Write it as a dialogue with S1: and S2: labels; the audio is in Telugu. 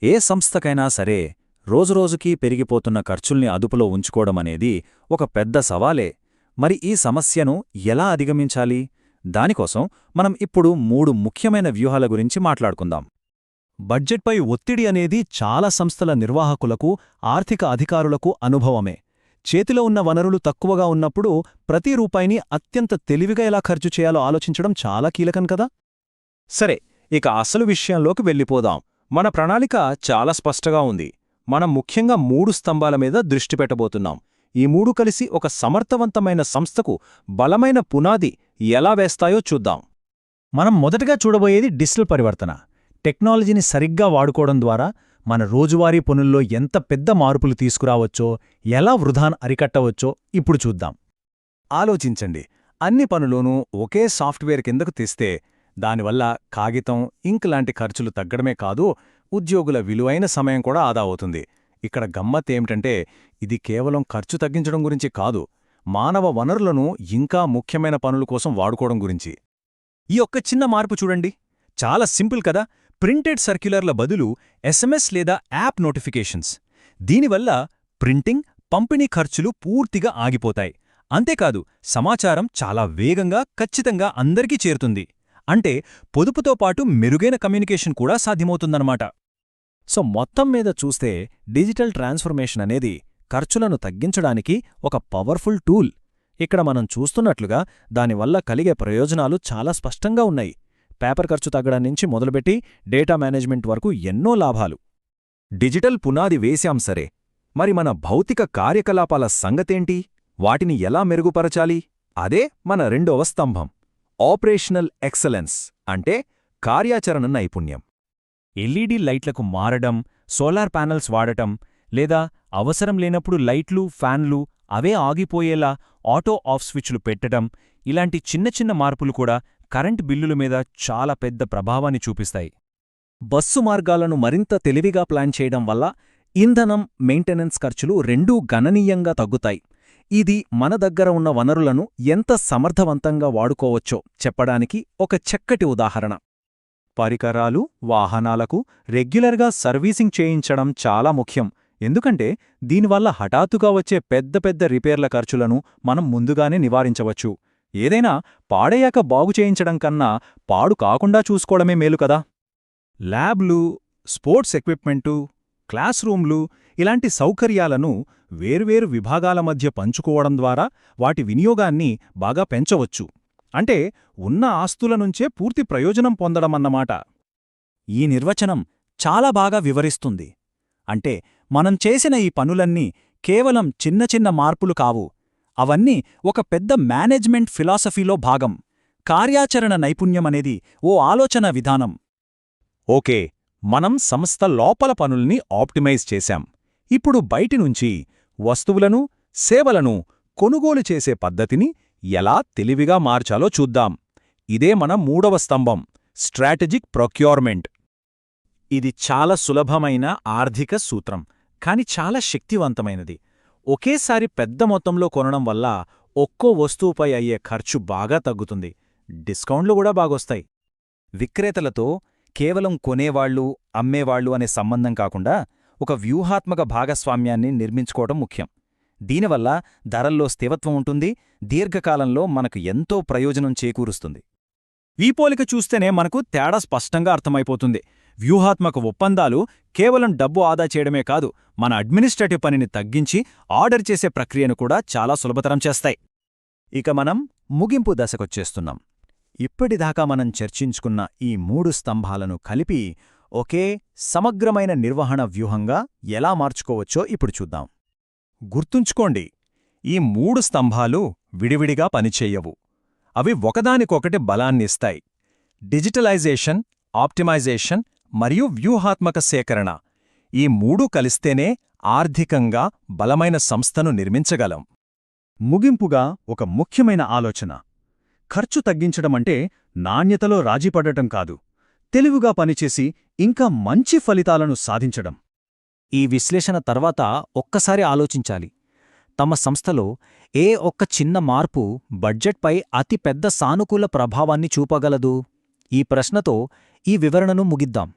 S1: ఏ సంస్థకైనా సరే రోజురోజుకీ పెరిగిపోతున్న ఖర్చుల్ని అదుపులో ఉంచుకోవడమనేది ఒక పెద్ద సవాలే. మరి ఈ సమస్యను ఎలా అధిగమించాలి? దానికోసం మనం ఇప్పుడు 3 ముఖ్యమైన వ్యూహాల గురించి మాట్లాడుకుందాం.
S2: బడ్జెట్పై ఒత్తిడి అనేది చాలా సంస్థల నిర్వాహకులకు, ఆర్థిక అధికారులకు అనుభవమే. చేతిలో ఉన్న వనరులు తక్కువగా ఉన్నప్పుడు ప్రతి రూపాయిని అత్యంత తెలివిగా ఎలా ఖర్చు చేయాలో ఆలోచించడం చాలా కీలకం కదా.
S1: సరే, ఇక అసలు విషయంలోకి వెళ్ళిపోదాం. మన ప్రణాళిక చాలా స్పష్టంగా ఉంది. మనం ముఖ్యంగా 3 స్తంభాల మీద దృష్టి పెట్టబోతున్నాం. ఈ 3 కలిసి ఒక సమర్థవంతమైన సంస్థకు బలమైన పునాది ఎలా వేస్తాయో చూద్దాం.
S2: మనం మొదటగా చూడబోయేది డిజిటల్ పరివర్తన. టెక్నాలజీని సరిగ్గా వాడుకోవడం ద్వారా మన రోజువారీ పనుల్లో ఎంత పెద్ద మార్పులు తీసుకురావచ్చో, ఎలా వృధాను అరికట్టవచ్చో ఇప్పుడు చూద్దాం.
S1: ఆలోచించండి, అన్ని పనులోనూ ఒకే సాఫ్ట్వేర్ కిందకు తెస్తే దానివల్ల కాగితం, ఇంక్ లాంటి ఖర్చులు తగ్గడమే కాదు, ఉద్యోగుల విలువైన సమయం కూడా ఆదా అవుతుంది. ఇక్కడ గమ్మత్తేమిటంటే, ఇది కేవలం ఖర్చు తగ్గించడం గురించి కాదు, మానవ వనరులను ఇంకా ముఖ్యమైన పనుల కోసం వాడుకోవడం గురించి.
S2: ఈ ఒక్క చిన్న మార్పు చూడండి, చాలా సింపుల్ కదా. ప్రింటెడ్ సర్క్యులర్ల బదులు SMS లేదా యాప్ నోటిఫికేషన్స్. దీనివల్ల ప్రింటింగ్, పంపిణీ ఖర్చులు పూర్తిగా ఆగిపోతాయి. అంతేకాదు, సమాచారం చాలా వేగంగా, ఖచ్చితంగా అందరికీ చేరుతుంది. అంటే పొదుపుతో పాటు మెరుగైన కమ్యూనికేషన్ కూడా సాధ్యమవుతుందన్నమాట.
S1: సో మొత్తం మీద చూస్తే డిజిటల్ ట్రాన్స్ఫర్మేషన్ అనేది ఖర్చులను తగ్గించడానికి ఒక పవర్ఫుల్ టూల్. ఇక్కడ మనం చూస్తున్నట్లుగా దానివల్ల కలిగే ప్రయోజనాలు చాలా స్పష్టంగా ఉన్నాయి. పేపర్ ఖర్చు తగ్గడం నుంచి మొదలుపెట్టి డేటా మేనేజ్మెంట్ వరకు ఎన్నో లాభాలు. డిజిటల్ పునాది వేశాం సరే, మరి మన భౌతిక కార్యకలాపాల సంగతేంటి? వాటిని ఎలా మెరుగుపరచాలి? అదే మన రెండవ స్తంభం, ఆపరేషనల్ ఎక్సలెన్స్, అంటే కార్యాచరణ నైపుణ్యం.
S2: LED లైట్లకు మారడం, సోలార్ ప్యానెల్స్ వాడటం, లేదా అవసరం లేనప్పుడు లైట్లు, ఫ్యాన్లు అవే ఆగిపోయేలా ఆటో ఆఫ్ స్విచ్లు పెట్టడం, ఇలాంటి చిన్న చిన్న మార్పులు కూడా కరెంట్ బిల్లుల మీద చాలా పెద్ద ప్రభావాన్ని చూపిస్తాయి.
S1: బస్సు మార్గాలను మరింత తెలివిగా ప్లాన్ చేయడం వల్ల ఇంధనం, మెయింటెనెన్స్ ఖర్చులు రెండూ గణనీయంగా తగ్గుతాయి. ఇది మన దగ్గర ఉన్న వనరులను ఎంత సమర్థవంతంగా వాడుకోవచ్చో చెప్పడానికి ఒక చక్కటి ఉదాహరణ. పరికరాలు, వాహనాలకు రెగ్యులర్గా సర్వీసింగ్ చేయించడం చాలా ముఖ్యం. ఎందుకంటే దీనివల్ల హఠాత్తుగా వచ్చే పెద్ద పెద్ద రిపేర్ల ఖర్చులను మనం ముందుగానే నివారించవచ్చు. ఏదైనా పాడయ్యాక బాగు చేయించడం కన్నా పాడు కాకుండా చూసుకోవడమే మేలు కదా.
S2: ల్యాబ్లు, స్పోర్ట్స్ ఎక్విప్మెంటు, క్లాస్ రూమ్లు ఇలాంటి సౌకర్యాలను వేర్వేరు విభాగాల మధ్య పంచుకోవడం ద్వారా వాటి వినియోగాన్ని బాగా పెంచవచ్చు. అంటే ఉన్న ఆస్తుల నుంచే పూర్తి ప్రయోజనం పొందడమన్నమాట.
S1: ఈ నిర్వచనం చాలా బాగా వివరిస్తుంది. అంటే మనం చేసిన ఈ పనులన్నీ కేవలం చిన్న చిన్న మార్పులు కావు, అవన్నీ ఒక పెద్ద మేనేజ్మెంట్ ఫిలాసఫీలో భాగం. కార్యాచరణ నైపుణ్యమనేది ఓ ఆలోచన విధానం.
S2: ఓకే, మనం సంస్థ లోపల పనుల్ని ఆప్టిమైజ్ చేశాం. ఇప్పుడు బయటినుంచి వస్తువులను, సేవలను కొనుగోలు చేసే పద్ధతిని ఎలా తెలివిగా మార్చాలో చూద్దాం. ఇదే మన 3వ స్తంభం, స్ట్రాటజిక్ ప్రొక్యూర్మెంట్.
S1: ఇది చాలా సులభమైన ఆర్థిక సూత్రం, కాని చాలా శక్తివంతమైనది. ఒకేసారి పెద్ద మొత్తంలో కొనడం వల్ల ఒక్కో వస్తువుపై అయ్యే ఖర్చు బాగా తగ్గుతుంది, డిస్కౌంట్లు కూడా బాగొస్తాయి. విక్రేతలతో కేవలం కొనేవాళ్లు, అమ్మేవాళ్లు అనే సంబంధం కాకుండా ఒక వ్యూహాత్మక భాగస్వామ్యాన్ని నిర్మించుకోవడం ముఖ్యం. దీనివల్ల ధరల్లో స్థిరత్వం ఉంటుంది, దీర్ఘకాలంలో మనకు ఎంతో ప్రయోజనం చేకూరుస్తుంది.
S2: ఈ పోలిక చూస్తేనే మనకు తేడా స్పష్టంగా అర్థమైపోతుంది. వ్యూహాత్మక ఒప్పందాలు కేవలం డబ్బు ఆదా చేయడమే కాదు, మన అడ్మినిస్ట్రేటివ్ పనిని తగ్గించి ఆర్డర్ చేసే ప్రక్రియను కూడా చాలా సులభతరం చేస్తాయి.
S1: ఇక మనం ముగింపు దశకొచ్చేస్తున్నాం. ఇప్పటిదాకా మనం చర్చించుకున్న ఈ 3 స్తంభాలను కలిపి ఒకే సమగ్రమైన నిర్వహణ వ్యూహంగా ఎలా మార్చుకోవచ్చో ఇప్పుడు చూద్దాం.
S2: గుర్తుంచుకోండి, ఈ 3 స్తంభాలు విడివిడిగా పనిచేయవు. అవి ఒకదానికొకటి బలాన్నిస్తాయి. డిజిటలైజేషన్, ఆప్టిమైజేషన్ మరియు వ్యూహాత్మక సేకరణ, ఈ 3 కలిస్తేనే ఆర్థికంగా బలమైన సంస్థను నిర్మించగలం.
S1: ముగింపుగా ఒక ముఖ్యమైన ఆలోచన. ఖర్చు తగ్గించడమంటే నాణ్యతలో రాజీపడటం కాదు, తెలివిగా పనిచేసి ఇంకా మంచి ఫలితాలను సాధించడం. ఈ విశ్లేషణ తర్వాత ఒక్కసారి ఆలోచించాలి. తమ సంస్థలో ఏ ఒక్క చిన్న మార్పు బడ్జెట్పై అతి పెద్ద సానుకూల ప్రభావాన్ని చూపగలదు? ఈ ప్రశ్నతో ఈ వివరణను ముగిద్దాం.